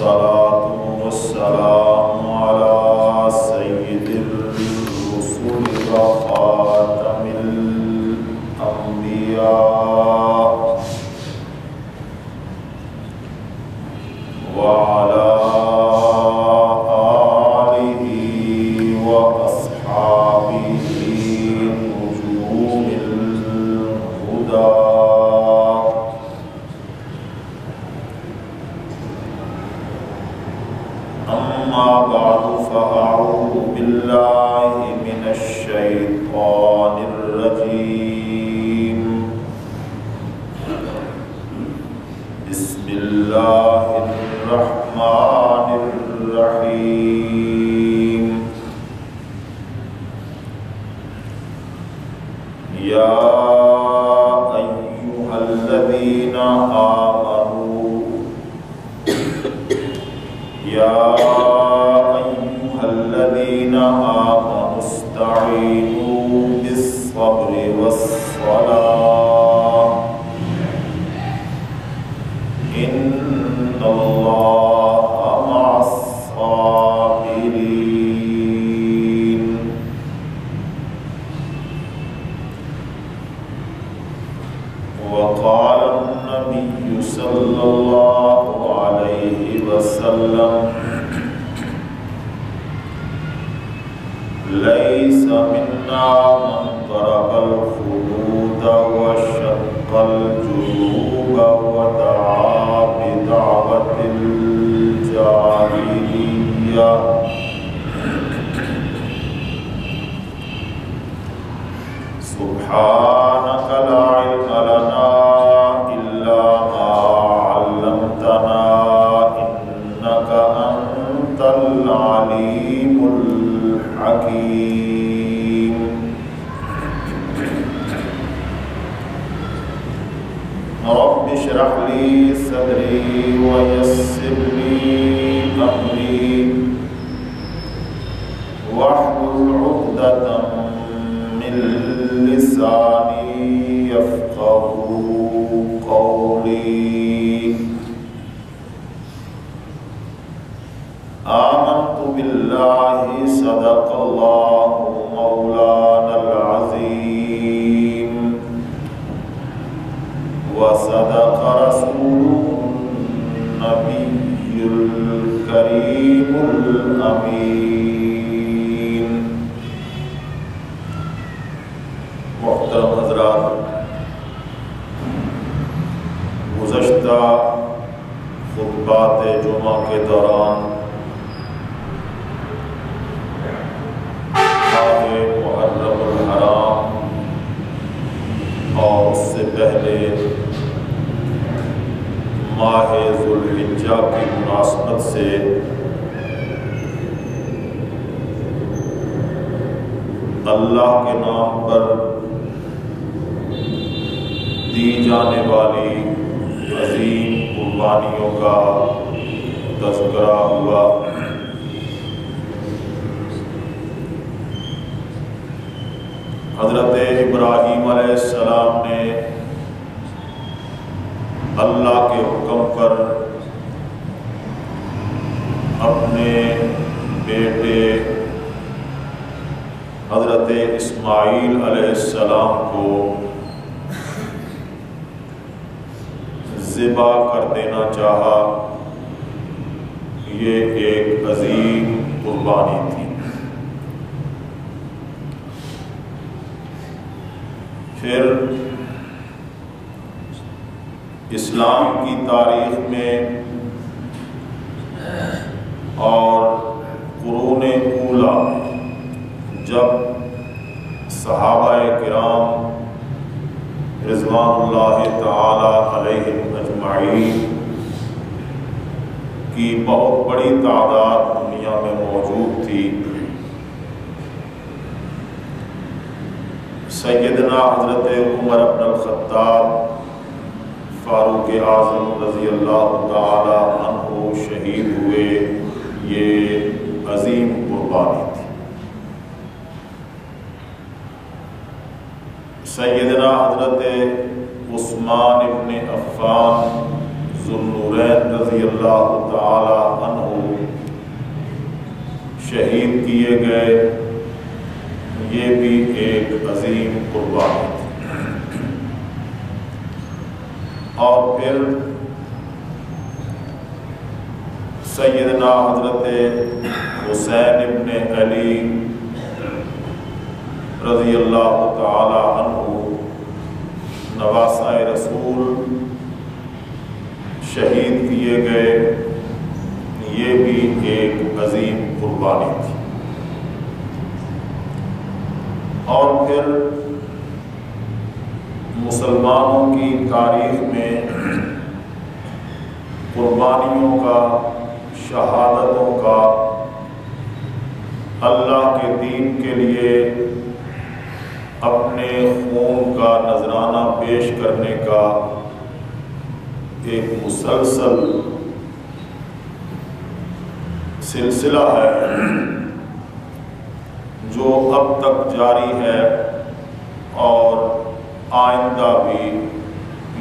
والصلاة والسلام على سيد الرسل وخاتم الأنبياء وعلى آله وأصحابه نجوم الهدى. أما بعد فأعوذ بالله من الشيطان الرجيم. بسم الله الرحمن الرحيم. يا أيها الذين آمنوا استعينوا بالصبر والصلاة إن الله مع الصابرين. وقال النبي صلى الله عليه وسلم: ليس منا من ضرب الخدود وشق الجيوب ودعا بدعوة الجاهلية. سبحانك لا علم لنا إلا ما علمتنا إنك أنت العليم الحكيم. رب اشرح لي صدري ويسر لي أمري واحلل عقدة من لساني يفقهوا قولي. آمنت بالله صدق الله مولانا العظيم وصدق رسوله النبي الكريم الأمين. محترم حضرات، گزشتہ خطبات جمعہ کے دوران محرم الحرام اور اس سے پہلے ماہ ذوالحجہ کی مناسبت سے اللہ کے نام پر دی جانے والی عظیم قربانیوں کا تذکرہ ہوا. حضرت ابراہیم علیہ السلام نے اللہ کے حکم پر اپنے بیٹے حضرت اسماعیل علیہ السلام کو ذبح کر دینا چاہا. یہ ایک عظیم قربانی تھی. پھر اسلام کی تاریخ میں اور قرون اولا جب صحابہ کرام رضوان اللہ تعالی علیہم اجمعین کی بہت بڑی تعداد دنیا میں موجود تھی، سیدنا حضرت عمر بن الخطاب فاروق اعظم رضی اللہ تعالی عنہ شہید ہوئے. یہ عظیم قربانی تھی. سیدنا حضرت عثمان ابن عفان ذو النورین نورین رضی اللہ تعالی عنہ شہید کیے گئے، یہ بھی ایک عظیم قربانی تھی۔ اور پھر سیدنا حضرت حسین ابن علی رضی اللہ تعالی عنہ نواسۂ رسول شہید کیے گئے، یہ بھی ایک عظیم قربانی تھی۔ اور پھر مسلمانوں کی تاریخ میں قربانیوں کا، شہادتوں کا، اللہ کے دین کے لیے اپنے خون کا نذرانہ پیش کرنے کا ایک مسلسل سلسلہ ہے جو اب تک جاری ہے، اور آئندہ بھی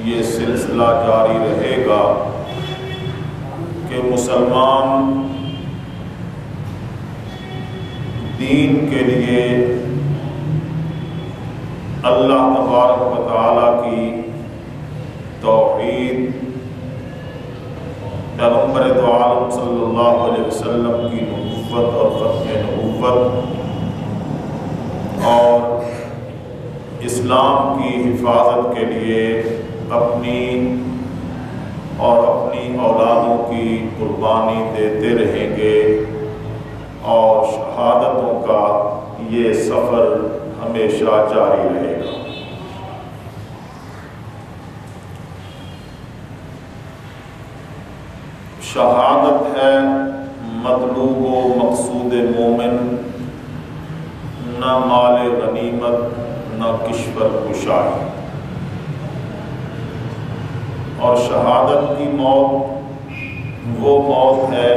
یہ سلسلہ جاری رہے گا کہ مسلمان دین کے لیے اللہ تبارک و تعالیٰ کی توحید، پیغمبر دو عالم صلی اللہ علیہ وسلم کی نبوت اور ختم نبوت اور اسلام کی حفاظت کے لیے اپنی اور اپنی اولادوں کی قربانی دیتے رہیں گے، اور شہادتوں کا یہ سفر ہمیشہ جاری رہے گا۔ شہادت ہے مطلوب و مقصود مومن، نہ مال غنیمت نہ کشور کشائی۔ اور شہادت کی موت وہ موت ہے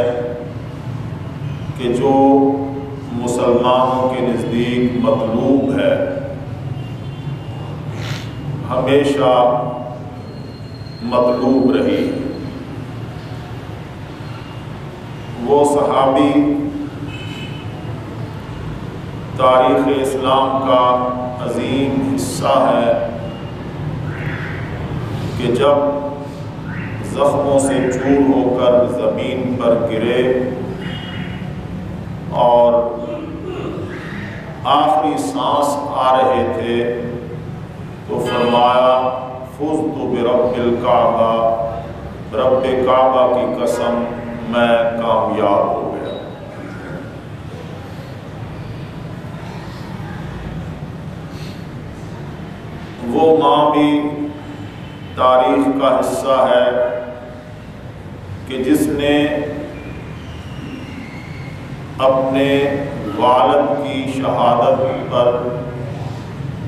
کہ جو مسلمانوں کے نزدیک مطلوب ہے، ہمیشہ مطلوب رہی۔ وہ صحابی تاریخ اسلام کا عظیم حصہ ہے کہ جب زخموں سے چور ہو کر زمین پر گرے اور آخری سانس آ رہے تھے تو فرمایا فزت برب الکعبہ، رب کعبہ کی قسم میں کامیاب ہو گیا۔ وہ ماں بھی تاریخ کا حصہ ہے کہ جس نے اپنے والد کی شہادت پر،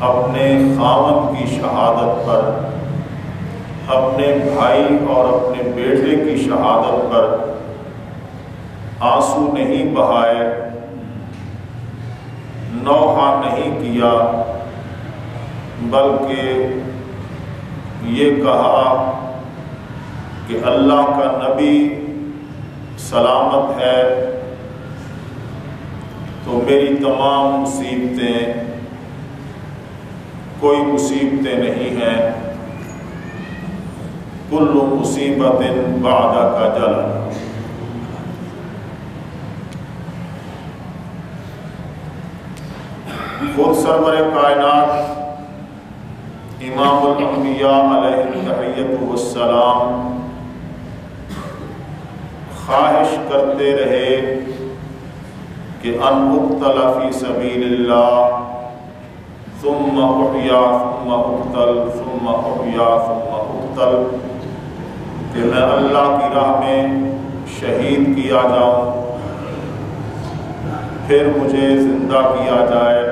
اپنے خاوند کی شہادت پر، اپنے بھائی اور اپنے بیٹے کی شہادت پر آنسو نہیں بہائے، نوحہ نہیں کیا، بلکہ یہ کہا کہ اللہ کا نبی سلامت ہے تو میری تمام مصیبتیں کوئی مصیبتیں نہیں ہیں، کل مصیبت بعدک جلل۔ خود سرور کائنات امام الانبیاء علیہ التحیۃ والسلام خواہش کرتے رہے کہ ان اقتل فی سبیل اللہ ثم احیا ثم اقتل ثم احیا ثم اقتل، کہ میں اللہ کی راہ میں شہید کیا جاؤں، پھر مجھے زندہ کیا جائے،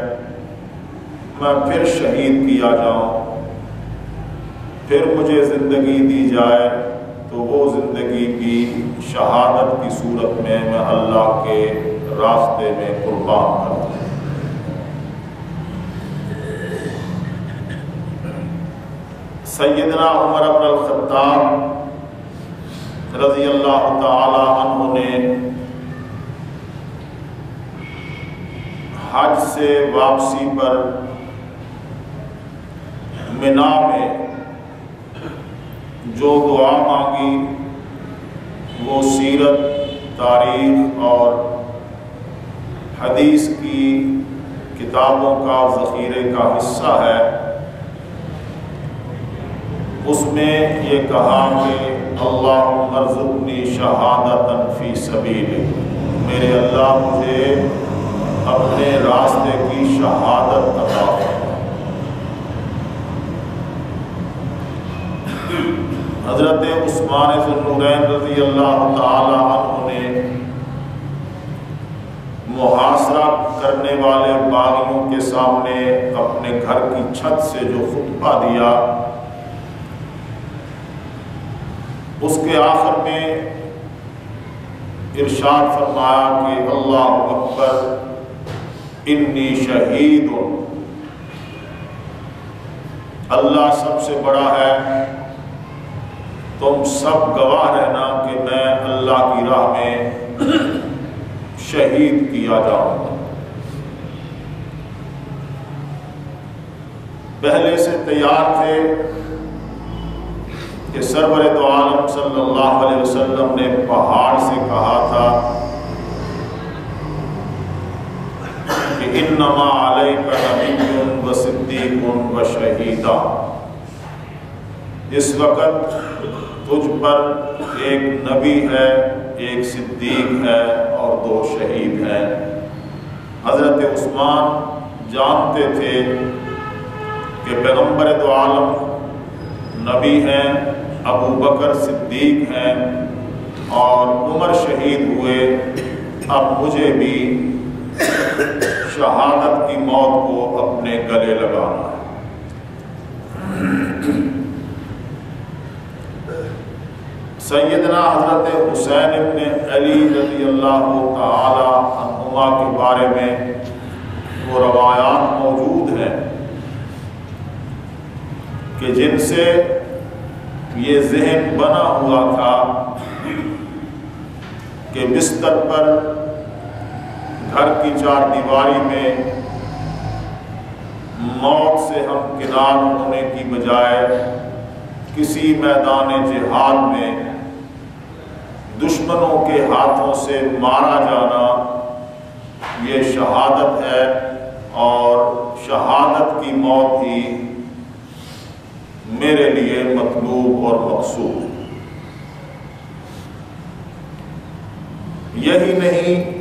میں پھر شہید کیا جاؤں، پھر مجھے زندگی دی جائے تو وہ زندگی بھی شہادت کی صورت میں اللہ کے راستے میں قربان کر دوں۔ سیدنا عمر بن الخطاب رضی اللہ تعالی عنہ نے حج سے واپسی پر منا میں جو دعا مانگی وہ سیرت، تاریخ اور حدیث کی کتابوں کا ذخیرے کا حصہ ہے۔ اس میں یہ کہا کہ اللہم ارزقنی شہادۃ فی سبیلک، میرے اللہ مجھے اپنے راستے کی شہادت عطا فرما۔ حضرت عثمان ذو النورین رضی اللہ تعالی عنہ نے محاصرہ کرنے والے باغیوں کے سامنے اپنے گھر کی چھت سے جو خطبہ دیا، اس کے آخر میں ارشاد فرمایا کہ اللہ اکبر انی شہید ہوں، اللہ سب سے بڑا ہے، تم سب گواہ رہنا کہ میں اللہ کی راہ میں شہید کیا جاؤں گا۔ پہلے سے تیار تھے کہ سرور دو عالم صلی اللہ علیہ وسلم نے پہاڑ سے کہا تھا کہ انما علیک نبی و صدیق و شہیدا، اس وقت تجھ پر ایک نبی ہے، ایک صدیق ہے اور 2 شہید ہیں۔ حضرت عثمان جانتے تھے کہ پیغمبر دو عالم نبی ہیں، ابو بکر صدیق ہیں اور عمر شہید ہوئے، اب مجھے بھی شہادت کی موت کو اپنے گلے لگانا ہے۔ سیدنا حضرت حسین ابن علی رضی اللہ تعالی عنہما کے بارے میں وہ روایات موجود ہیں کہ جن سے یہ ذہن بنا ہوا تھا کہ بستر پر گھر کی 4 دیواری میں موت سے ہم کنار ہونے کی بجائے کسی میدان جہاد میں دشمنوں کے ہاتھوں سے مارا جانا یہ شہادت ہے، اور شہادت کی موت ہی میرے لیے مطلوب اور مقصود ہے۔ یہی نہیں،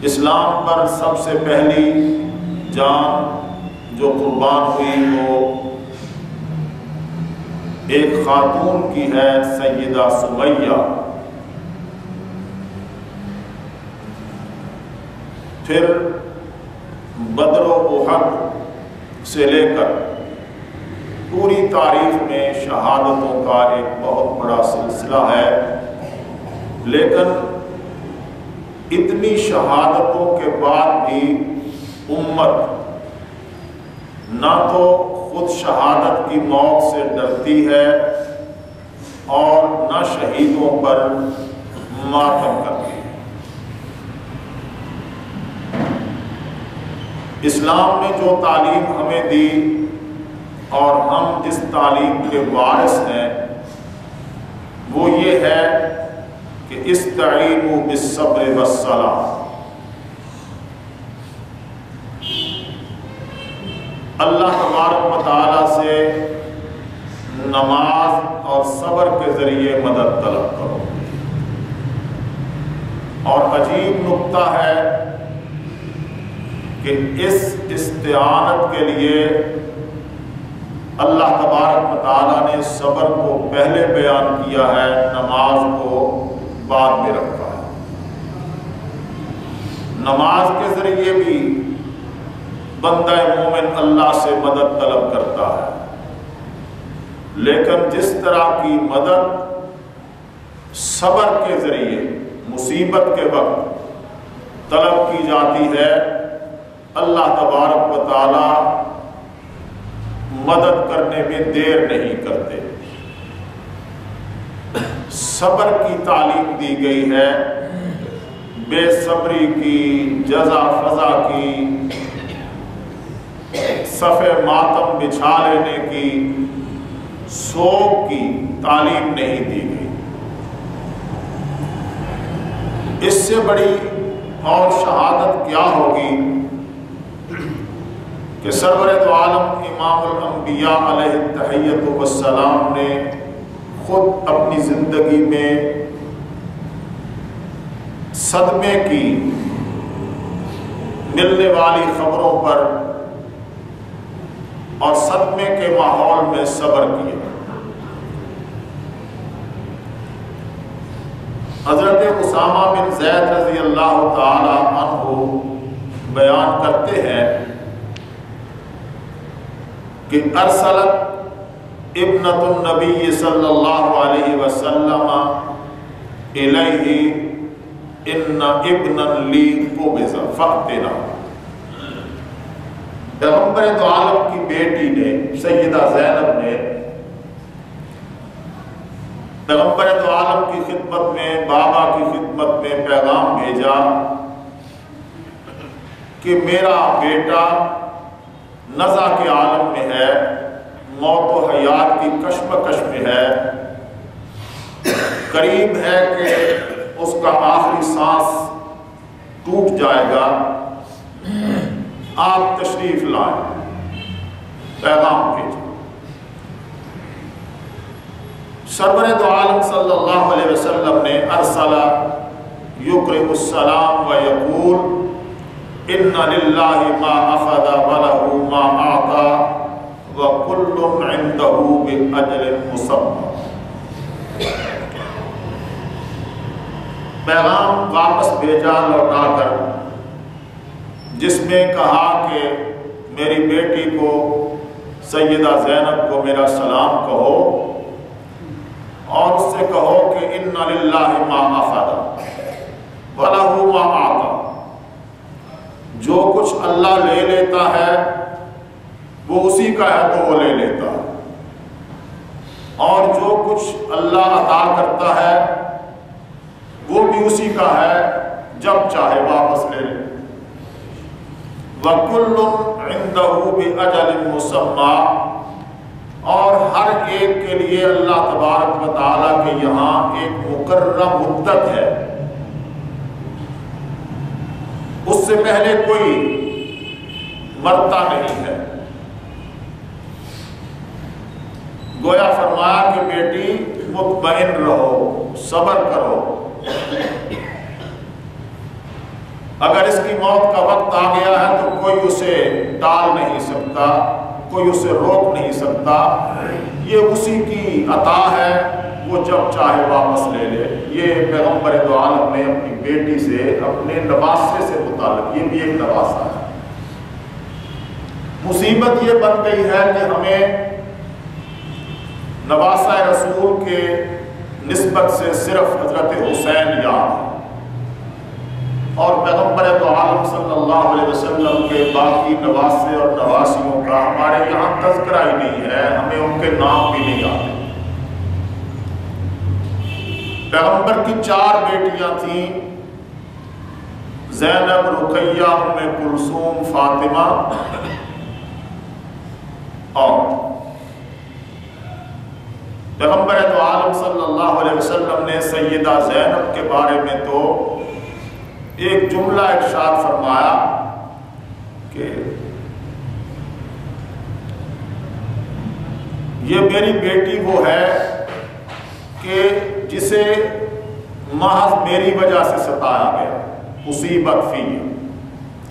اسلام پر سب سے پہلی جان جو قربان ہوئی وہ ایک خاتون کی ہے، سیدہ سمیہ۔ پھر بدر و احد سے لے کر پوری تاریخ میں شہادتوں کا ایک بہت بڑا سلسلہ ہے، لیکن اتنی شہادتوں کے بعد بھی امت نہ تو خود شہادت کی موت سے ڈرتی ہے اور نہ شہیدوں پر ماتم کرتی ہے۔ اسلام نے جو تعلیم ہمیں دی اور ہم جس تعلیم کے وارث ہیں وہ یہ ہے کہ استعینوا بالصبر والصلاۃ، اللہ تبارک و تعالیٰ سے نماز اور صبر کے ذریعے مدد طلب کرو۔ اور عجیب نکتہ ہے کہ اس استعانت کے لیے اللہ تبارک و تعالیٰ نے صبر کو پہلے بیان کیا ہے، نماز کو بعد میں رکھا ہے۔ نماز کے ذریعے بھی بندہ مومن اللہ سے مدد طلب کرتا ہے، لیکن جس طرح کی مدد صبر کے ذریعے مصیبت کے وقت طلب کی جاتی ہے، اللہ تبارک و تعالی مدد کرنے میں دیر نہیں کرتے۔ صبر کی تعلیم دی گئی ہے، بے صبری کی، جزا فضا کی، صف ماتم بچھا لینے کی، سوگ کی تعلیم نہیں دی گئی۔ اس سے بڑی اور شہادت کیا ہوگی کہ سرور دو عالم امام الانبیاء علیہ التحیۃ والسلام نے خود اپنی زندگی میں صدمے کی ملنے والی خبروں پر اور صدمے کے ماحول میں صبر کیا۔ حضرت اسامہ بن زید رضی اللہ تعالی عنہ بیان کرتے ہیں کہ ارسلت ابنۃ النبی صلی اللہ علیہ وسلم الیہ ان ابنا لی قبض فاقتلہ۔ پیغمبر دو عالم کی بیٹی نے، سیدہ زینب نے پیغمبر دو عالم کی خدمت میں، بابا کی خدمت میں پیغام بھیجا کہ میرا بیٹا نزع کے عالم میں ہے، موت و حیات کی کشمکش میں ہے، قریب ہے کہ اس کا آخری سانس ٹوٹ جائے گا، آپ تشریف لائیں، پیغام بھیجیں۔ سرور دو عالم صلی اللہ علیہ وسلم نے ارسل یقرئ السلام ویقول ان للہ ما اخذ ولہ ما اعطى وکل عنده باجل مسمى۔ پیغام واپس بھیجا لوٹا کر، جس میں کہا کہ میری بیٹی کو، سیدہ زینب کو میرا سلام کہو اور اس سے کہو کہ ان للہ ما اخذ ولہ ما اعطى، جو کچھ اللہ لے لیتا ہے وہ اسی کا ہے تو وہ لے لیتا ہے، اور جو کچھ اللہ عطا کرتا ہے وہ بھی اسی کا ہے، جب چاہے واپس لے لے۔ وَكُلٌّ عِنْدَهُ بِأَجَلٍ مُّسَمًّى، اور ہر ایک کے لیے اللہ تبارک و تعالیٰ کے یہاں ایک مقررہ مدت ہے، اس سے پہلے کوئی مرتا نہیں ہے۔ گویا فرمایا کہ بیٹی مطمئن رہو، صبر کرو، اگر اس کی موت کا وقت آ گیا ہے تو کوئی اسے ٹال نہیں سکتا، کوئی اسے روک نہیں سکتا، یہ اسی کی عطا ہے، وہ جب چاہے واپس لے لے۔ یہ پیغمبر دو عالم نے اپنی بیٹی سے، اپنے نواسے سے متعلق، یہ بھی ایک نواسہ ہے۔ مصیبت یہ بن گئی ہے کہ ہمیں نواسہ رسول کے نسبت سے صرف حضرت حسین یاد ہے، اور پیغمبر دو عالم صلی اللہ علیہ وسلم کے باقی نواسے اور نواسیوں کا ہمارے یہاں تذکرہ ہی نہیں ہے، ہمیں ان کے نام بھی نہیں آتے۔ پیغمبر کی 4 بیٹیاں تھیں، زینب، رقیہ، ام کلثوم، فاطمہ، اور پیغمبر دو عالم صلی اللہ علیہ وسلم نے سیدہ زینب کے بارے میں تو ایک جملہ ارشاد فرمایا کہ یہ میری بیٹی وہ ہے کہ جسے محض میری وجہ سے ستایا گیا، مصیبت فی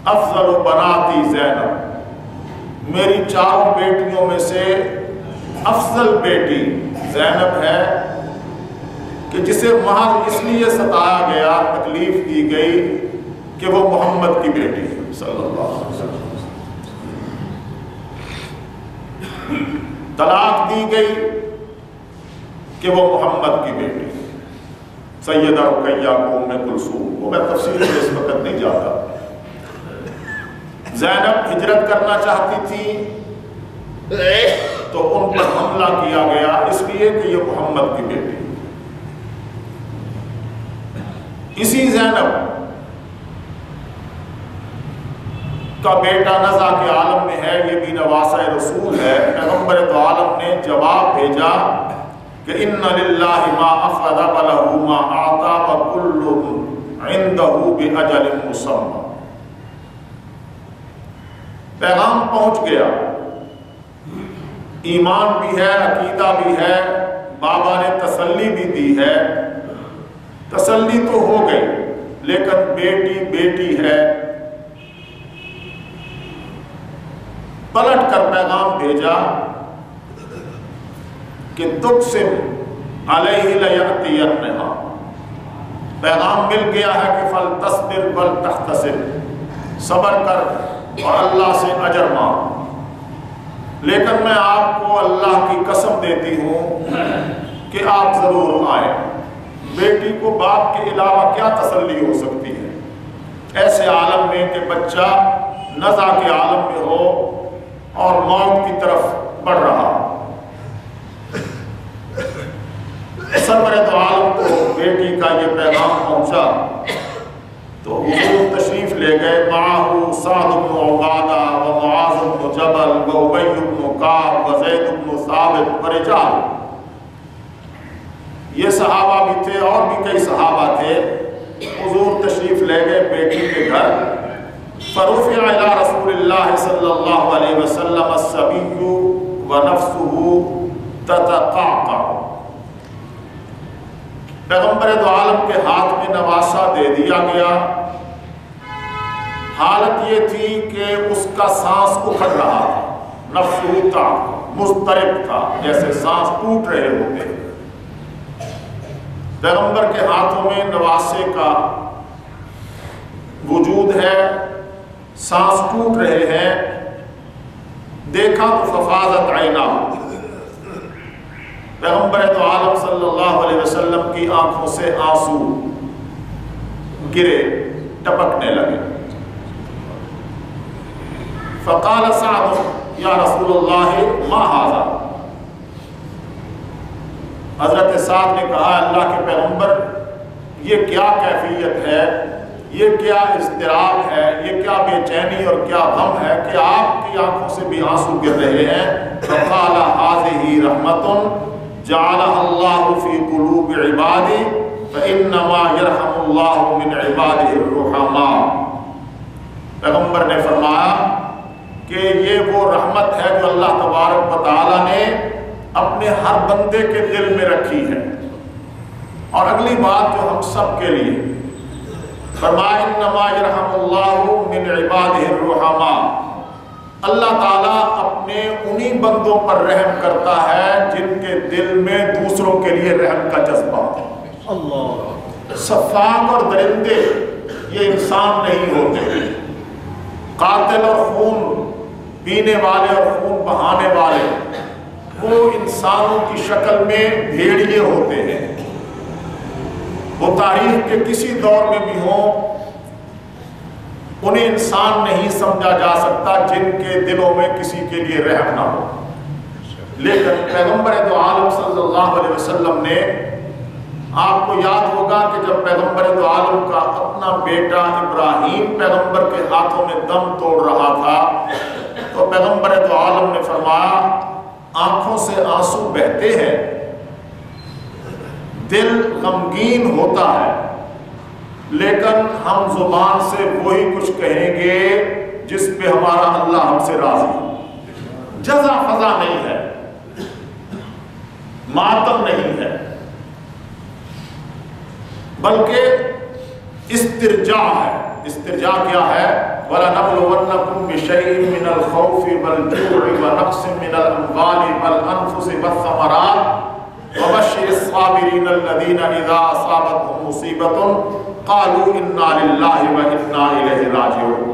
افضل بناتی زینب، میری 4 بیٹیوں میں سے افضل بیٹی زینب ہے کہ جسے محض اس لیے ستایا گیا، تکلیف دی گئی کہ وہ محمد کی بیٹی ہے صلی اللہ علیہ وسلم، طلاق دی گئی کہ وہ محمد کی بیٹی، سیدہ رقیہ کو، ام کلثوم کو، میں تفصیل میں اس وقت نہیں جاتا۔ زینب ہجرت کرنا چاہتی تھی تو ان پر حملہ کیا گیا اس لیے کہ یہ محمد کی بیٹی، اسی زینب کا بیٹا نزا کے عالم میں ہے، یہ بھی نواسہ رسول ہے۔ پیغمبر دو عالم نے جواب بھیجا کہ ان للہ ما اخذ ولہ ما اعطى وکل عنده باجل مسمى۔ پیغام پہنچ گیا، ایمان بھی ہے، عقیدہ بھی ہے، بابا نے تسلی بھی دی ہے، تسلی تو ہو گئی، لیکن بیٹی بیٹی ہے۔ پلٹ کر پیغام بھیجا کہ تقسم علیہ لیأتینہا، پیغام مل گیا ہے کہ فلتصبر ولتحتسب، صبر کر اور اللہ سے اجر مانگ، لیکن میں آپ کو اللہ کی قسم دیتی ہوں کہ آپ ضرور آئیں۔ بیٹی کو باپ کے علاوہ کیا تسلی ہو سکتی ہے ایسے عالم میں کہ بچہ نزع کے عالم میں ہو اور موت کی طرف بڑھ رہا۔ سرور دو عالم کو بیٹی کا یہ پیغام پہنچا تو حضور تشریف لے گئے، معاہ سعد بن عبادہ و معاذ بن جبل و ابی بن کعب و زید بن ثابت و رجال، یہ صحابہ بھی تھے اور بھی کئی صحابہ تھے۔ حضور تشریف لے گئے بیٹی کے گھر، فرفع الی رسول اللہ صلی اللہ علیہ وسلم الصبی ونفسہ تتقعقع، پیغمبر دو عالم کے ہاتھ میں نواسہ دے دیا گیا۔ حالت یہ تھی کہ اس کا سانس اکھڑ رہا تھا، نفسہ تھا، مضطرب تھا، جیسے سانس ٹوٹ رہے ہوتے۔ پیغمبر کے ہاتھوں میں نواسے کا وجود ہے، سانس ٹوٹ رہے ہیں۔ دیکھا تو ففاضت عیناہ، پیغمبر دو عالم صلی اللہ علیہ وسلم کی آنکھوں سے آنسو گرے، ٹپکنے لگے۔ فقال سعد یا رسول اللہ ما ھذا، حضرت سعد نے کہا اللہ کے پیغمبر یہ کیا کیفیت ہے، یہ کیا اضطراب ہے، یہ کیا بے چینی اور کیا غم ہے کہ آپ کی آنکھوں سے بھی آنسو گر رہے ہیں۔ فقال ھذہ رحمۃ جعلها اللہ فی قلوب عبادہ فانما یرحم اللہ من عبادہ الرحماء، پیغمبر نے فرمایا کہ یہ وہ رحمت ہے جو اللہ تبارک و تعالی نے اپنے ہر بندے کے دل میں رکھی ہے۔ اور اگلی بات جو ہم سب کے لیے فرمایا انما یرحم اللہ من عبادہ الرحماء، اللہ تعالیٰ اپنے انہی بندوں پر رحم کرتا ہے جن کے دل میں دوسروں کے لیے رحم کا جذبہ ہے۔ اللہ، سفاک اور درندے یہ انسان نہیں ہوتے، قاتل اور خون پینے والے اور خون بہانے والے وہ انسانوں کی شکل میں بھیڑیے ہوتے ہیں، وہ تاریخ کے کسی دور میں بھی ہوں، انہیں انسان نہیں سمجھا جا سکتا جن کے دلوں میں کسی کے لیے رحم نہ ہو۔ لیکن پیغمبر دو عالم صلی اللہ علیہ وسلم نے، آپ کو یاد ہوگا کہ جب پیغمبر دو عالم کا اپنا بیٹا ابراہیم پیغمبر کے ہاتھوں میں دم توڑ رہا تھا تو پیغمبر دو عالم نے فرمایا آنکھوں سے آنسو بہتے ہیں، دل غمگین ہوتا ہے، لیکن ہم زبان سے وہی کچھ کہیں گے جس پہ ہمارا اللہ ہم سے راضی ہے۔ جزا فضا نہیں ہے، ماتم نہیں ہے، بلکہ استرجاع ہے۔ استرجاع کیا ہے؟ وَلَنَبْلُوَنَّكُمْ بِشَيْءٍ مِّنَ الْخَوْفِ وَالْجُوعِ وَنَقْصٍ مِّنَ الْأَمْوَالِ وَالْأَنفُسِ وَالثَّمَرَاتِ وَبَشِّرِ الصَّابِرِينَ الَّذِينَ إِذَا أَصَابَتْهُمْ مُصِيبَةٌ قَالُوا إِنَّا لِلَّهِ وَإِنَّا إِلَيْهِ راجعون،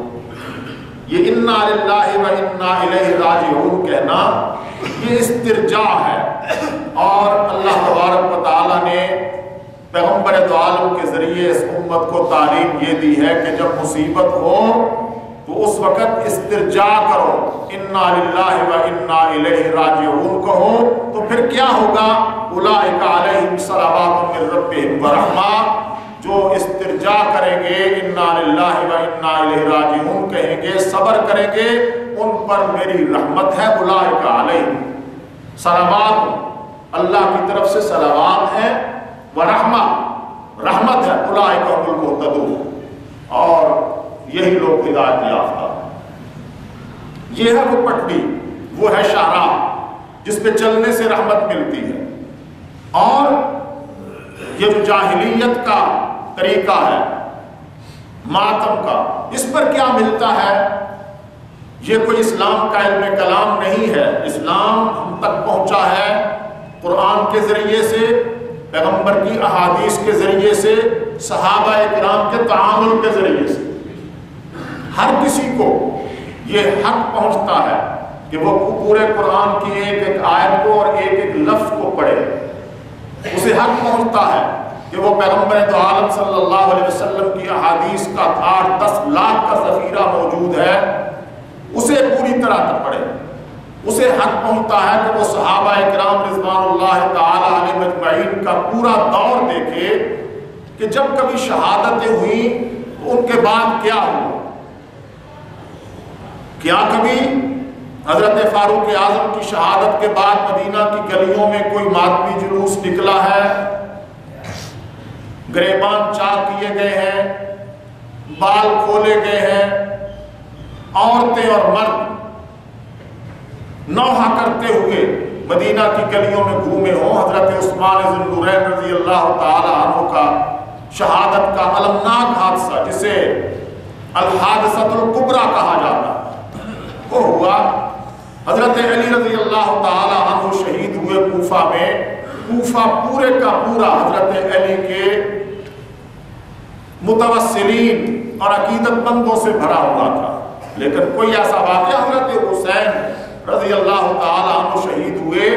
یہ اِنَّا لِلَّهِ وَإِنَّا إِلَيْهِ راجعون کہنا یہ استرجاع ہے۔ اور اللہ تبارک و تعالی نے پیغمبر دو عالم کے ذریعے اس امت کو تعلیم یہ دی ہے کہ جب مصیبت ہو تو اس وقت استرجاع کرو، انا للہ و انا الیہ راجعون کہو، تو پھر کیا ہوگا؟ اولئک علیہم صلوات من ربہم ورحمہ، جو استرجاع للہ و انا الیہ راجعون کہیں گے، صبر کریں گے، ان پر میری رحمت ہے، اولئک علیہم صلوات، اللہ کی طرف سے صلوات ہے، ورحمہ، رحمت ہے، اولئک هم المہتدون، اور یہی لوگ ہدایت یافتہ۔ یہ ہے وہ پٹڑی، وہ ہے شاہراہ جس پہ چلنے سے رحمت ملتی ہے۔ اور یہ جو جاہلیت کا طریقہ ہے ماتم کا، اس پر کیا ملتا ہے؟ یہ کوئی اسلام کا علم کلام نہیں ہے، اسلام ہم تک پہنچا ہے قرآن کے ذریعے سے، پیغمبر کی احادیث کے ذریعے سے، صحابہ کرام کے تعامل کے ذریعے سے۔ ہر کسی کو یہ حق پہنچتا ہے کہ وہ پورے قرآن کی ایک ایک آیت کو اور ایک ایک لفظ کو پڑھے، اسے حق پہنچتا ہے کہ وہ پیغمبر دو عالم صلی اللہ علیہ وسلم کی احادیث کا 8-10 لاکھ کا ذخیرہ موجود ہے، اسے پوری طرح پڑھے۔ اسے حق پہنچتا ہے کہ وہ صحابہ کرام رضوان اللہ تعالی علیہم اجمعین کا پورا دور دیکھے کہ جب کبھی شہادتیں ہوئیں تو ان کے بعد کیا ہوا۔ کیا کبھی حضرت فاروق اعظم کی شہادت کے بعد مدینہ کی گلیوں میں کوئی ماتمی جلوس نکلا ہے، گریبان چاک کیے گئے ہیں، بال کھولے گئے ہیں، عورتیں اور مرد نوحہ کرتے ہوئے مدینہ کی گلیوں میں گھومے ہوں؟ حضرت عثمان ذو النورین رضی اللہ تعالی عنہ کا شہادت کا المناک حادثہ، جسے الحادثۃ الکبریٰ کہا جاتا ہے، وہ ہوا۔ حضرت علی رضی اللہ تعالی عنہ شہید ہوئے کوفہ میں۔ کوفہ پورے کا پورا حضرت علی کے متوسلین اور عقیدت مندوں سے بھرا ہوا تھا، لیکن کوئی ایسا واقعہ، حضرت حسین رضی اللہ تعالی عنہ شہید ہوئے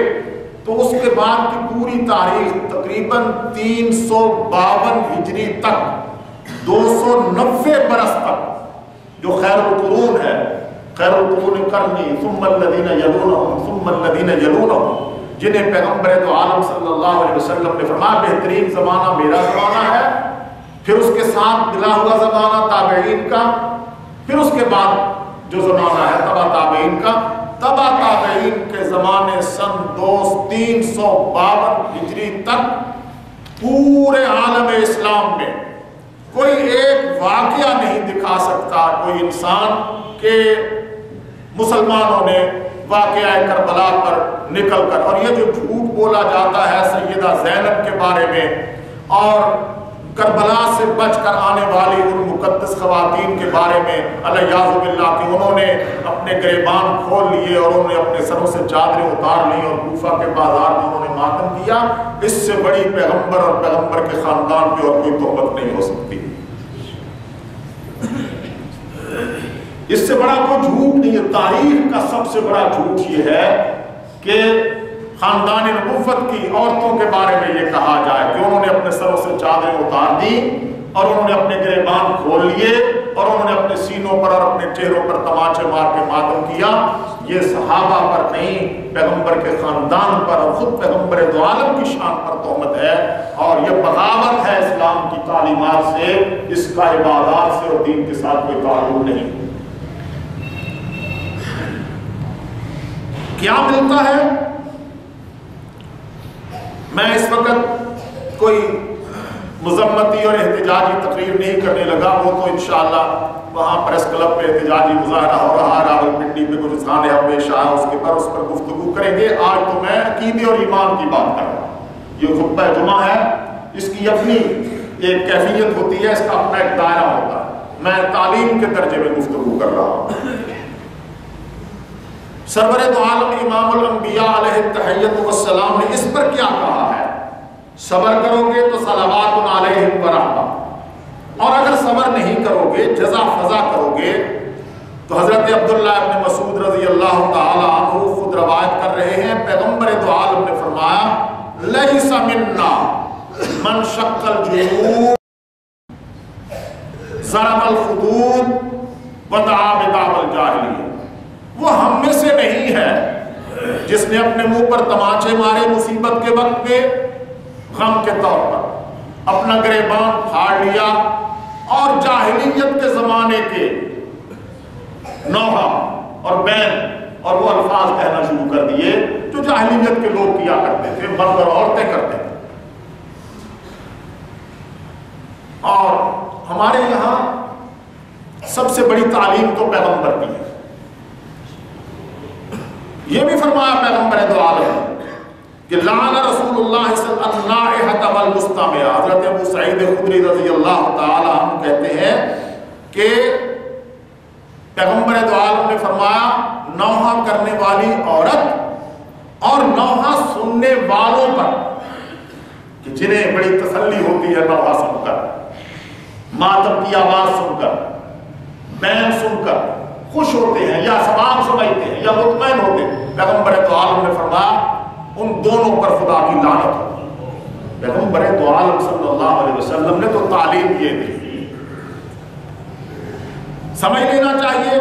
تو اس کے بعد کی پوری تاریخ تقریباً 352 ہجری تک، 290 برس تک، جو خیر القرون ہے، خیر القرون قرنی ثم الذین یلونہم ثم الذین یلونہم، جنہیں پیغمبر دو عالم صلی اللہ علیہ وسلم نے فرمایا بہترین زمانہ میرا زمانہ ہے، پھر اس کے ساتھ ملا ہوا زمانہ تابعین کا، پھر اس کے بعد جو زمانہ ہے تبع تابعین کا۔ تبع تابعین کے زمانے سن 352 ہجری تک پورے عالم اسلام میں کوئی ایک واقعہ نہیں دکھا سکتا کوئی انسان کہ مسلمانوں نے واقعہ کربلا پر نکل کر، اور یہ جو جھوٹ بولا جاتا ہے سیدہ زینب کے بارے میں اور کربلا سے بچ کر آنے والی ان مقدس خواتین کے بارے میں الیاذ باللہ کہ انہوں نے اپنے گریبان کھول لیے اور انہوں نے اپنے سروں سے چادریں اتار لی اور کوفہ کے بازار میں انہوں نے ماتم کیا، اس سے بڑی پیغمبر اور پیغمبر کے خاندان پہ اور کوئی تہمت نہیں ہو سکتی، اس سے بڑا کوئی جھوٹ نہیں ہے۔ تاریخ کا سب سے بڑا جھوٹ یہ ہے کہ خاندان نبوت کی عورتوں کے بارے میں یہ کہا جائے کہ انہوں نے اپنے سروں سے چادریں اتار دی اور انہوں نے اپنے گریبان کھول لیے اور انہوں نے اپنے سینوں پر اور اپنے چہروں پر تماچے مار کے ماتم کیا۔ یہ صحابہ پر نہیں، پیغمبر کے خاندان پر اور خود پیغمبر دو عالم کی شان پر تہمت ہے، اور یہ بغاوت ہے اسلام کی تعلیمات سے، اس کا عبادات سے اور دین کے ساتھ کوئی تعلق نہیں۔ کیا ملتا ہے؟ میں اس وقت کوئی مذمتی اور احتجاجی تقریر نہیں کرنے لگا، وہ تو انشاءاللہ وہاں پریس کلب پہ احتجاجی مظاہرہ ہو رہا ہے، راولپنڈی پہ کچھ اذہان ہم پیش آیا اس کے پر اس پر گفتگو کریں گے۔ آج تو میں عقیدے اور ایمان کی بات کر رہا ہوں۔ یہ خطبہ جمعہ ہے، اس کی اپنی ایک کیفیت ہوتی ہے، اس کا اپنا ایک دائرہ ہوتا ہے، میں تعلیم کے درجے میں گفتگو کر رہا ہوں۔ سرور دو عالم امام الانبیاء علیہ التحیۃ والسلام نے اس پر کیا کہا ہے؟ صبر کرو گے تو صلوات علیہم ورحمہ، اور اگر صبر نہیں کرو گے، جزا فضا کرو گے، تو حضرت عبداللہ ابن مسعود رضی اللہ تعالی عنہ خود روایت کر رہے ہیں، پیغمبر دو عالم نے فرمایا لیس منا من شق الجیوب ضرب الخدود ودعا بدعوى الجاہلیہ، وہ ہم میں سے نہیں ہے جس نے اپنے منہ پر تماچے مارے مصیبت کے وقت میں، غم کے طور پر اپنا گریبان پھاڑ لیا اور جاہلیت کے زمانے کے نوحہ اور بین اور وہ الفاظ کہنا شروع کر دیے جو جاہلیت کے لوگ کیا کرتے تھے، مرد اور عورتیں کرتے تھے۔ اور ہمارے یہاں سب سے بڑی تعلیم تو پیغمبر کی ہے۔ یہ بھی فرمایا پیغمبر دو عالم کہ لعن رسول اللہ صلی اللہ علیہ وسلم النائحۃ والمستمع۔ حضرت ابو سعید خدری رضی اللہ تعالی عنہ کہتے ہیں کہ پیغمبر دو عالم نے فرمایا نوحہ کرنے والی عورت اور نوحہ سننے والوں پر، کہ جنہیں بڑی تسلی ہوتی ہے نوحہ سن کر، ماتم کی آواز سن کر، بین سن کر خوش ہوتے ہیں یا ثواب سمجھتے ہیں یا مطمئن ہوتے ہیں، پیغمبر دو عالم نے فرمایا ان دونوں پر خدا کی لعنت ہو۔ پیغمبر دو عالم صلی اللہ علیہ وسلم نے تو تعلیم یہ دی، سمجھ لینا چاہیے۔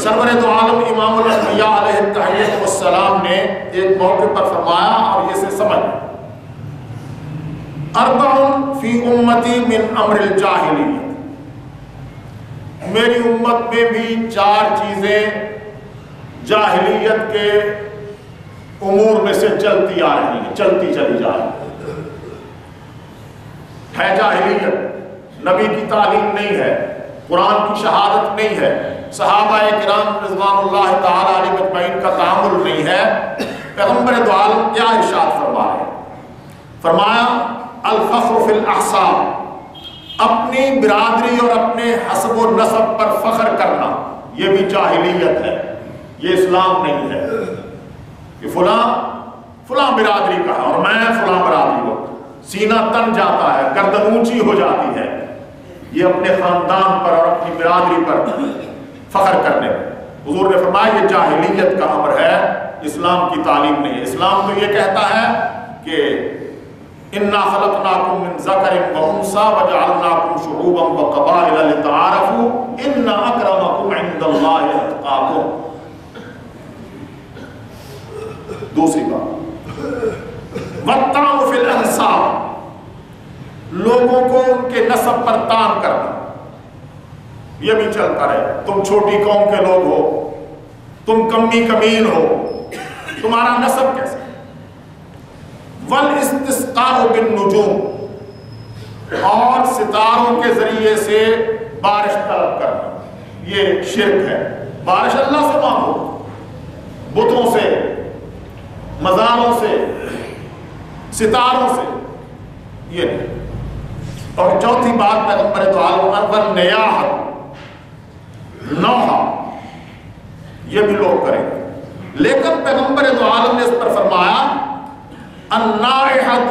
سرور دو عالم امام الانبیاء علیہ التحیۃ والسلام نے ایک موقع پر فرمایا اور یہ سے سمجھ، اربع فی امتی من امر الجاہلیت، میری امت میں بھی 4 چیزیں جاہلیت کے امور میں سے چلتی آ رہی ہیں، چلتی چلی جا رہی ہے جاہلیت، نبی کی تعلیم نہیں ہے، قرآن کی شہادت نہیں ہے، صحابہ کرام رضوان اللہ تعالی علیہ مجمعین کا تعامل نہیں ہے۔ پیغمبر دو عالم کیا ارشاد فرما رہے ہیں؟ فرمایا الفخر فی الاحساب، اپنی برادری اور اپنے حسب و نسب پر فخر کرنا یہ بھی جاہلیت ہے، یہ اسلام نہیں ہے کہ فلاں برادری کا ہے اور میں فلاں برادری ہوں، سینہ تن جاتا ہے، گردن اونچی ہو جاتی ہے، یہ اپنے خاندان پر اور اپنی برادری پر فخر کرنے میں۔ حضور نے فرمایا یہ جاہلیت کا امر ہے، اسلام کی تعلیم نہیں ہے۔ اسلام تو یہ کہتا ہے کہ اِنَّا خَلَقْنَاكُم مِّن ذَكَرٍ وَأُنثَىٰ وَجَعَلْنَاكُمْ شُعُوبًا وَقَبَائِلَ لِتَعَارَفُوا إِنَّ أَكْرَمَكُمْ عِندَ اللَّهِ أَتْقَاكُمْ۔ دوسری بات وَالطَّعْنُ فِي الْأَنْسَابِ، لوگوں کو ان کے نسب پر طعن کرنا یہ بھی چلتا رہے، تم چھوٹی قوم کے لوگ ہو، تم کمی کمین ہو، تمہارا نسب کیسے؟ والاستسقاء بالنجوم، اور ستاروں کے ذریعے سے بارش طلب کرنا یہ شرک ہے۔ بارش اللہ سے مانگو، بتوں سے، مزاروں سے، ستاروں سے یہ نہیں۔ اور چوتھی بات پیغمبر دو عالم والنیاحۃ، نوحہ یہ بھی لوگ کریں گے، لیکن پیغمبر دو عالم نے اس پر فرمایا النائحۃ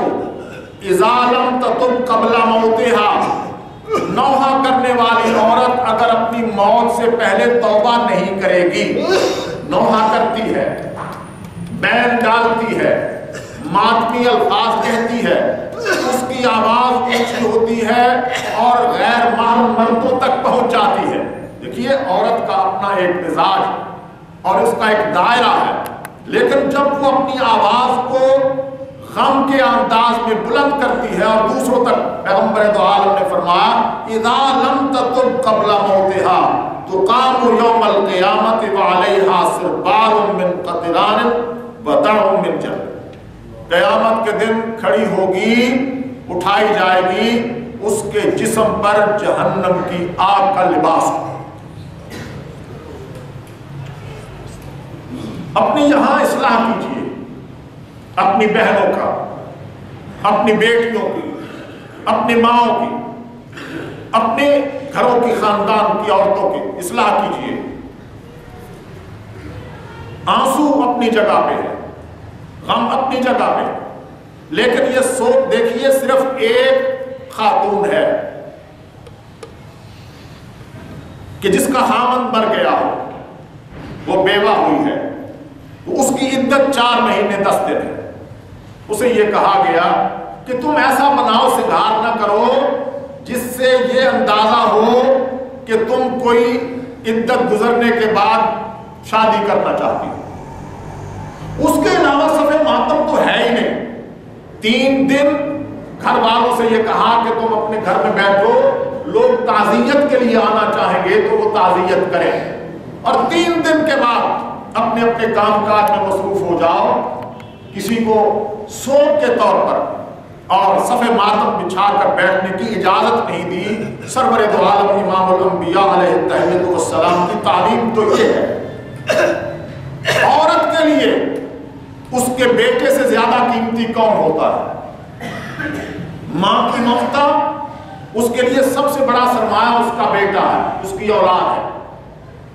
اذا لم تتب قبل موتها، نوحہ کرنے والی عورت اگر اپنی موت سے پہلے توبہ نہیں کرے گی، نوحہ کرتی ہے، بین ڈالتی ہے، ماتمی الفاظ کہتی ہے، اس کی آواز اونچی ہوتی ہے اور غیر محرم مردوں تک پہنچ جاتی ہے۔ دیکھیے عورت کا اپنا ایک مزاج اور اس کا ایک دائرہ ہے، لیکن جب وہ اپنی آواز کو غم کے انداز میں بلند کرتی ہے اور دوسروں تک، پیغمبر دو عالم نے فرمایا اذا لم تتب قبل موتها تقام یوم القیامت وعلیہا سربال من قطران ودع من جنب، قیامت کے دن کھڑی ہوگی، اٹھائی جائے گی، اس کے جسم پر جہنم کی آگ کا لباس ہوگا۔ اپنی یہاں اصلاح کیجیے، اپنی بہنوں کا، اپنی بیٹیوں کی، اپنی ماؤں کی، اپنے گھروں کی، خاندان کی عورتوں کی اصلاح کیجیے۔ آنسو اپنی جگہ پہ ہے، غم اپنی جگہ پہ، لیکن یہ سوچ دیکھیے صرف ایک خاتون ہے کہ جس کا خاوند مر گیا ہو، وہ بیوہ ہوئی ہے، تو اس کی عدت 4 مہینے 10 دن ہے۔ اسے یہ کہا گیا کہ تم ایسا بناؤ سنگار نہ کرو جس سے یہ اندازہ ہو کہ تم کوئی عدت گزرنے کے بعد شادی کرنا چاہتی ہو۔ اس کے علاوہ صفحہ ماتم تو ہے ہی نہیں۔ 3 دن گھر والوں سے یہ کہا کہ تم اپنے گھر میں بیٹھو، لوگ تعزیت کے لیے آنا چاہیں گے تو وہ تعزیت کریں، اور 3 دن کے بعد اپنے اپنے کام کاج میں مصروف ہو جاؤ۔ کسی کو سوگ کے طور پر اور صف ماتم بچھا کر بیٹھنے کی اجازت نہیں دی۔ سرور دو عالم امام الانبیاء علیہ التحیۃ والسلام کی تعلیم تو یہ ہے، عورت کے لیے اس کے بیٹے سے زیادہ قیمتی کون ہوتا ہے؟ ماں کی ممتا، اس کے لیے سب سے بڑا سرمایہ اس کا بیٹا ہے، اس کی اولاد ہے۔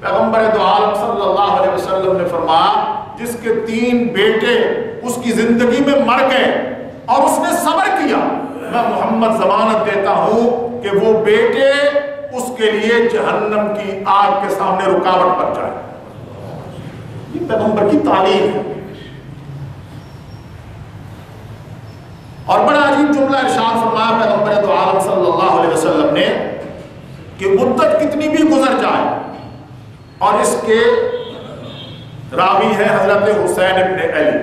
پیغمبر دو عالم صلی اللہ علیہ وسلم نے فرمایا جس کے 3 بیٹے اس کی زندگی میں مر گئے اور اس نے صبر کیا، میں محمد ضمانت دیتا ہوں کہ وہ بیٹے اس کے لیے جہنم کی آگ کے سامنے رکاوٹ بن جائے۔ یہ پیغمبر کی تعلیم ہے۔ اور بڑا عجیب جملہ ارشاد فرمایا پیغمبر دو عالم صلی اللہ علیہ وسلم نے کہ مدت کتنی بھی گزر جائے، اور اس کے راوی ہے حضرت حسین ابن علی۔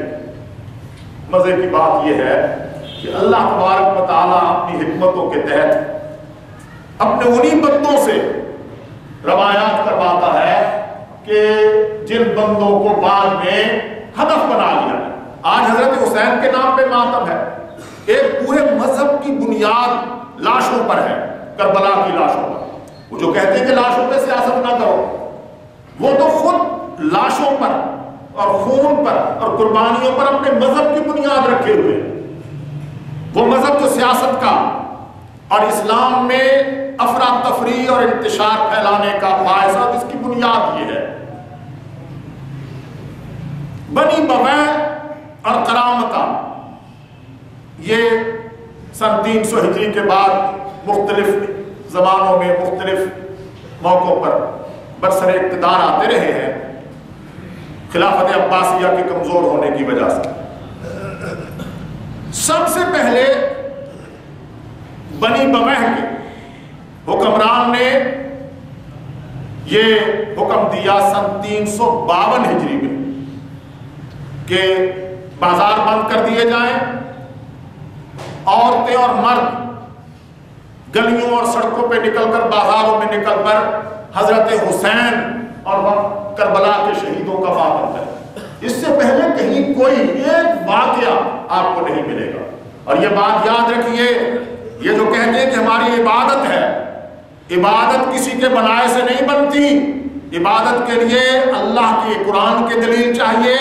مزے کی بات یہ ہے کہ اللہ تبارک و تعالیٰ اپنی حکمتوں کے تحت اپنے انہی بندوں سے روایات کرواتا ہے کہ جن بندوں کو بعد میں ہدف بنا لیا۔ آج حضرت حسین کے نام پہ ماتم ہے، ایک پورے مذہب کی بنیاد لاشوں پر ہے، کربلا کی لاشوں پر۔ وہ جو کہتے ہیں کہ لاشوں پہ سیاست نہ کرو، وہ تو خود لاشوں پر اور خون پر اور قربانیوں پر اپنے مذہب کی بنیاد رکھے ہوئے۔ وہ مذہب جو سیاست کا اور اسلام میں افراتفری اور انتشار پھیلانے کا باعث ہے، جس کی بنیاد یہ ہے۔ بنی بغیر اور کرامتہ، یہ سن 300 ہجری کے بعد مختلف زمانوں میں مختلف موقعوں پر برسر اقتدار آتے رہے ہیں، خلافت عباسیہ کے کمزور ہونے کی وجہ سے۔ سب سے پہلے بنی بغیر کے حکمران نے یہ حکم دیا سن 352 ہجری میں کہ بازار بند کر دیے جائیں، عورتیں اور مرد گلیوں اور سڑکوں پہ نکل کر بازاروں میں نکل کر حضرت حسین اور کربلا کے شہیدوں کا ماتم کریں۔ اس سے پہلے کہیں کوئی ایک واقعہ آپ کو نہیں ملے گا۔ اور یہ بات یاد رکھیے، یہ جو کہتے ہیں کہ ہماری عبادت ہے، عبادت کسی کے بنائے سے نہیں بنتی۔ عبادت کے لیے اللہ کی قرآن کی دلیل چاہیے،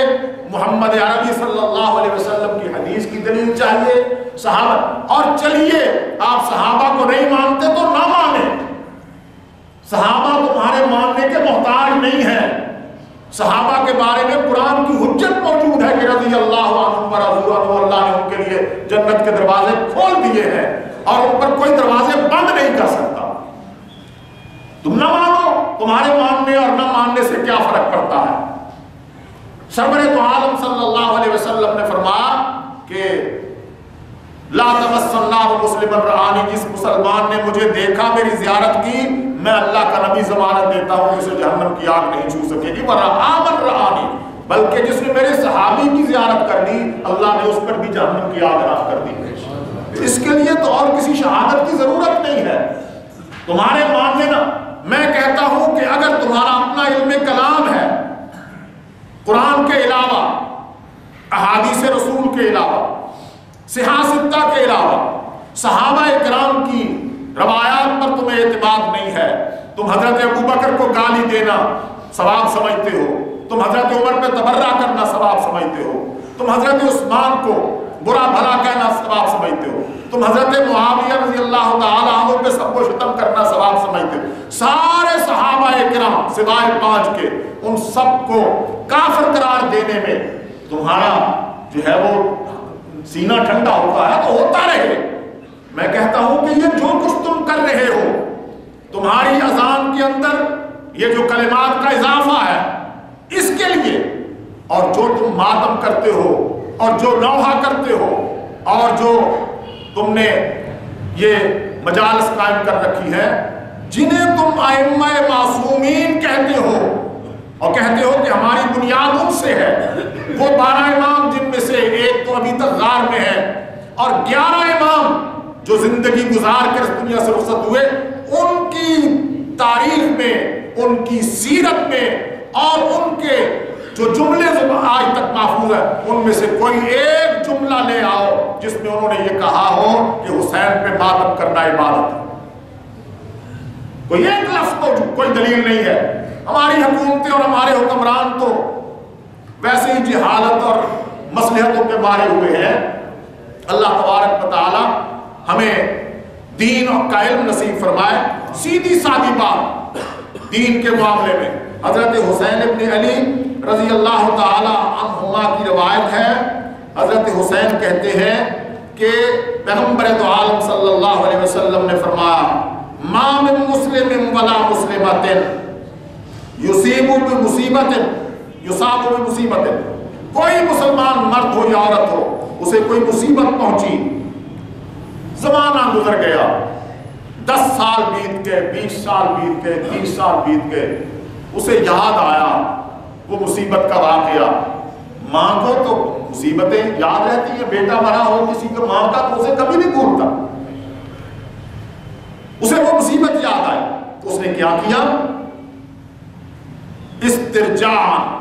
محمد عربی صلی اللہ علیہ وسلم کی حدیث کی دلیل چاہیے، صحابہ۔ اور چلیے آپ صحابہ کو نہیں مانتے تو نہ مانیں، صحابہ تمہارے ماننے کے محتاج نہیں ہیں۔ صحابہ کے بارے میں قرآن کی حجت موجود ہے کہ رضی اللہ عنہم ورضوا عنہ، اللہ نے ان کے لیے جنت کے دروازے کھول دیے ہیں اور ان پر کوئی دروازے بند نہیں کر سکتا۔ تم نہ مانو، تمہارے ماننے اور نہ ماننے سے کیا فرق پڑتا ہے؟ سرور دو عالم صلی اللہ علیہ وسلم نے فرمایا کہ لا تمس النار مسلما رآنی، جس مسلمان نے مجھے دیکھا، میری زیارت کی، میں اللہ کا نبی ضمانت دیتا ہوں کہ اسے جہنم کی آگ نہیں چھو سکے گی۔ ورآ من رآنی، بلکہ جس نے میرے صحابی کی زیارت کر دی، اللہ نے اس پر بھی جہنم کی آگ حرام کر دی۔ اس کے لیے تو اور کسی شہادت کی ضرورت نہیں ہے، تمہارے مان لینا۔ میں کہتا ہوں کہ اگر تمہارا اپنا علم کلام ہے، قرآن کے علاوہ، احادیث رسول کے علاوہ، صحاح ستہ کے علاوہ، صحابہ اکرام کی روایات پر تمہیں اعتماد نہیں ہے، تم حضرت ابوبکر کو گالی دینا ثواب سمجھتے ہو، تم حضرت عمر پہ تبرہ کرنا ثواب سمجھتے ہو، تم حضرت عثمان کو برا بھلا کہنا ثواب سمجھتے ہو، تم حضرت معاویہ رضی اللہ تعالیٰ عنہ پہ سب کو شتم کرنا ثواب سمجھتے ہو، سارے صحابہ اکرام سوائے 5 کے، ان سب کو کافر قرار دینے میں تمہارا جو ہے وہ سینہ ٹھنڈا ہوتا ہے تو ہوتا رہے۔ میں کہتا ہوں کہ یہ جو کچھ تم کر رہے ہو، تمہاری اذان کے اندر یہ جو کلمات کا اضافہ ہے، اس کے لیے، اور جو تم ماتم کرتے ہو اور جو نوحہ کرتے ہو اور جو تم نے یہ مجالس قائم کر رکھی ہے، جنہیں تم ائمہ معصومین کہتے ہو اور کہتے ہو کہ ہماری بنیاد ان سے ہے، وہ 12 امام جن میں سے ایک تو ابھی تک غار میں ہے اور 11 امام جو زندگی گزار کر اس دنیا سے رخصت ہوئے، ان کی تاریخ میں، ان کی سیرت میں اور ان کے جو جملے آج تک محفوظ ہیں ان میں سے کوئی ایک جملہ لے آؤ جس میں انہوں نے یہ کہا ہو کہ حسین پہ ماتم کرنا عبادت ہے۔ کوئی ایک لفظ تو کوئی دلیل نہیں ہے۔ ہماری حکومتیں اور ہمارے حکمران تو ویسے ہی جہالت اور مصلحتوں کے مارے ہوئے ہیں۔ اللہ تبارک و تعالی ہمیں دین کا علم نصیب فرمائے۔ سیدھی سادی بات دین کے معاملے میں حضرت حسین ابن علی رضی اللہ تعالی عنہما کی روایت ہے۔ حضرت حسین کہتے ہیں کہ پیغمبر دو عالم صلی اللہ علیہ وسلم نے فرمایا ما من مسلم ولا مسلمۃ یصیب بمصیبۃ یصاب بمصیبۃ، کوئی مسلمان مرد ہو یا عورت ہو اسے کوئی مصیبت پہنچی، زمانہ گزر گیا، 10 سال بیت گئے، 20 سال بیت گئے، 30 سال بیت گئے، اسے یاد آیا وہ مصیبت کا واقعہ۔ ماں کو تو مصیبتیں یاد رہتی ہیں، بیٹا مرا ہو کسی کو ماں کا تو اسے کبھی نہیں بھولتا، اسے وہ مصیبت یاد آئی، اس نے کیا کیا؟ استرجاعاً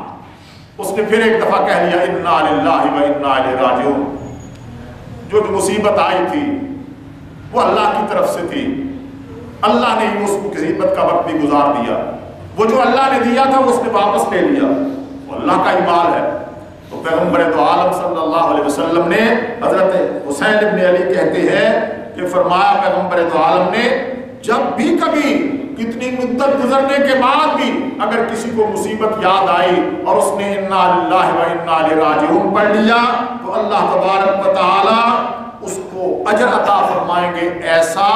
اس نے پھر ایک دفعہ کہہ لیا انا للہ و انا الیہ راجعون۔ جو مصیبت آئی تھی وہ اللہ کی طرف سے تھی، اللہ نے اس مصیبت کا وقت بھی گزار دیا، وہ جو اللہ نے دیا تھا وہ اس نے واپس لے لیا، وہ اللہ کا ہی مال ہے۔ تو پیغمبر دو عالم صلی اللہ علیہ وسلم نے حضرت حسین ابن علی کہتے ہیں کہ فرمایا پیغمبر دو عالم نے جب بھی کبھی کتنی مدت گزرنے کے بعد بھی اگر کسی کو مصیبت یاد آئی اور اس نے انا للہ و انا الیہ راجعون پڑھ لیا تو اللہ تبارک و تعالی اس کو اجر عطا فرمائیں گے ایسا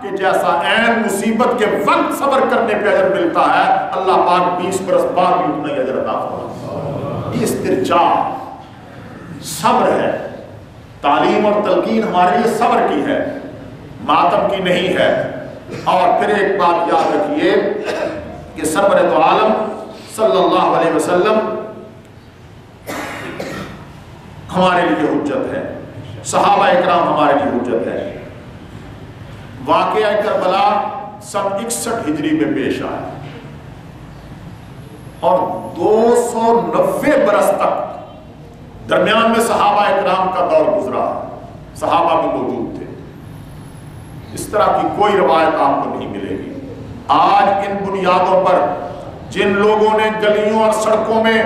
کہ جیسا عین مصیبت کے وقت صبر کرنے پہ اجر ملتا ہے، اللہ پاک 20 برس بعد بھی اتنا ہی اجر عطا فرمائے۔ یہ استرجاع صبر ہے، تعلیم اور تلقین ہمارے لیے صبر کی ہے، ماتم کی نہیں ہے۔ اور پھر ایک بات یاد رکھیے کہ سرور دو عالم صلی اللہ علیہ وسلم ہمارے لیے حجت ہے، صحابہ اکرام ہمارے لیے حجت ہے۔ واقعہ کربلا سن 61 ہجری میں پیش آیا اور 290 برس تک درمیان میں صحابہ اکرام کا دور گزرا، صحابہ بھی موجود تھے۔ اس طرح کی کوئی روایت آپ کو نہیں ملے گی۔ آج ان بنیادوں پر جن لوگوں نے گلیوں اور سڑکوں میں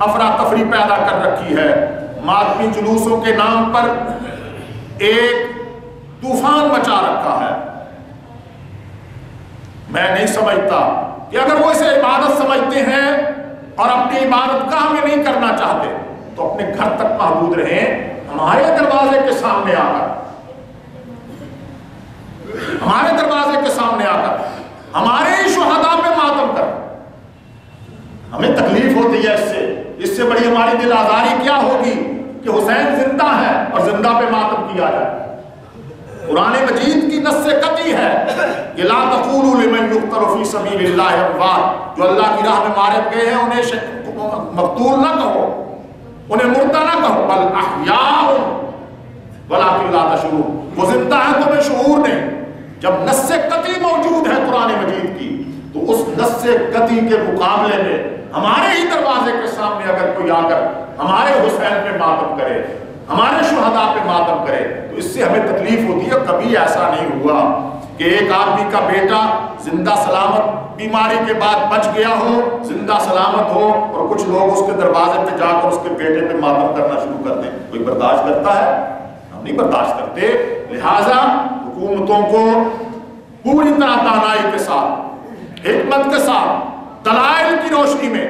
افراتفری پیدا کر رکھی ہے، ماتمی جلوسوں کے نام پر ایک طوفان مچا رکھا ہے، میں نہیں سمجھتا کہ اگر وہ اسے عبادت سمجھتے ہیں اور اپنی عبادت گاہ میں نہیں کرنا چاہتے تو اپنے گھر تک محدود رہیں، ہمارے دروازے کے سامنے آ کر، ہمارے دروازے کے سامنے آ کر ہمارے ہی شہداء پہ ماتم کر۔ ہمیں تکلیف ہوتی ہے اس سے بڑی ہماری دل آزاری کیا ہوگی کہ حسین زندہ ہے اور زندہ پہ ماتم کیا جائے۔ قرآن مجید کی نص قطعی ہے کہ لا تقولوا لمن يقتل فی سبیل اللہ اموات، جو اللہ کی راہ میں مارے گئے ہیں انہیں مقتول نہ کہو، انہیں مردہ نہ کہو، بل احیاء ولکن لا تشعرون، وہ زندہ ہیں تمہیں شعور نہیں۔ جب نص قطعی موجود ہے قرآن مجید کی تو اس نص قطعی کے مقابلے میں ہمارے ہی دروازے کے سامنے اگر کوئی آ کر ہمارے حسین پہ ماتم کرے، ہمارے شہداء پہ ماتم کرے تو اس سے ہمیں تکلیف ہوتی ہے۔ کبھی ایسا نہیں ہوا کہ ایک آدمی کا بیٹا زندہ سلامت بیماری کے بعد بچ گیا ہو، زندہ سلامت ہو، اور کچھ لوگ اس کے دروازے پہ جا کر اس کے بیٹے پہ ماتم کرنا شروع کر دیں۔ کوئی برداشت کرتا ہے؟ ہم نہیں برداشت کرتے۔ لہٰذا حکومتوں کو پوری طرح دانائی کے ساتھ، حکمت کے ساتھ، دلائل کی روشنی میں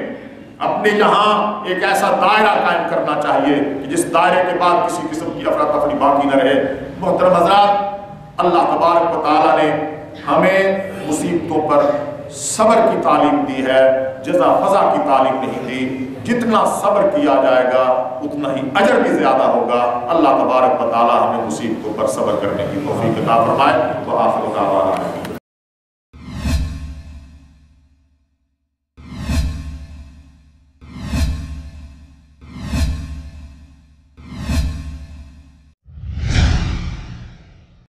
اپنے یہاں ایک ایسا دائرہ قائم کرنا چاہیے کہ جس دائرے کے بعد کسی قسم کی افراتفری باقی نہ رہے۔ محترم حضرات، اللہ تبارک و تعالیٰ نے ہمیں مصیبتوں پر صبر کی تعلیم دی ہے، جزا فضا کی تعلیم نہیں دی۔ جتنا صبر کیا جائے گا اتنا ہی اجر بھی زیادہ ہوگا۔ اللہ تبارک و تعالیٰ ہمیں مصیبتوں پر صبر کرنے کی توفیق عطا فرمائے۔ وآخر دعوانا